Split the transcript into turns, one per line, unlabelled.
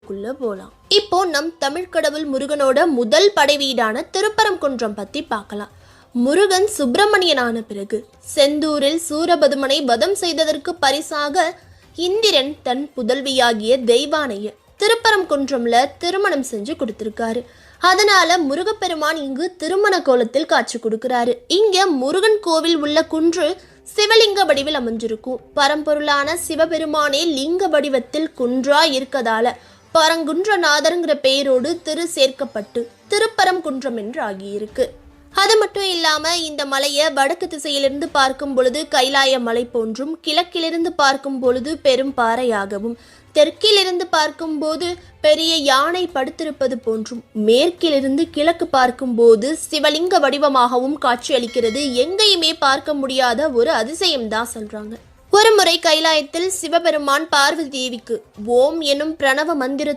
வீடியோக்குள்ள போலாம். இப்போ நம் தமிழ் கடவுள் முருகனோட முதல் படை வீடான திருப்பரங்குன்றம் பத்தி பார்க்கலாம். முருகன் சுப்பிரமணியனான பிறகு செந்தூரில் சூரபதுமனை வதம் செய்ததற்கு பரிசாக இந்திரன் தன் புதல்வியாகிய தெய்வானைய திருப்பரங்குன்றம்ல திருமணம் செஞ்சு கொடுத்திருக்காரு. அதனால முருகப்பெருமான் இங்கு திருமண கோலத்தில் காட்சி கொடுக்கிறாரு. இங்க முருகன் கோவில் உள்ள குன்று சிவலிங்க வடிவில் அமைஞ்சிருக்கும். பரம்பொருளான சிவபெருமானே லிங்க வடிவத்தில் குன்றா இருக்கதால பரங்குன்றநாதர்ங்கிற பெயரோடு திரு சேர்க்கப்பட்டு திருப்பரங்குன்றம் என்று ஆகியிருக்கு. அது மட்டும் இல்லாம இந்த மலையை வடக்கு திசையிலிருந்து பார்க்கும் பொழுது கைலாய மலை போன்றும், கிழக்கிலிருந்து பார்க்கும் பொழுது பெரும் பாறையாகவும், தெற்கிலிருந்து பார்க்கும் போது பெரிய யானை படுத்திருப்பது போன்றும், மேற்கிலிருந்து கிழக்கு பார்க்கும் போது சிவலிங்க வடிவமாகவும் காட்சியளிக்கிறது. எங்கேயுமே பார்க்க முடியாத ஒரு அதிசயம்தான் சொல்றாங்க. ஒரு முறை கைலாயத்தில் சிவபெருமான் பார்வதி தேவிக்கு ஓம் எனும் பிரணவ மந்திரத்தை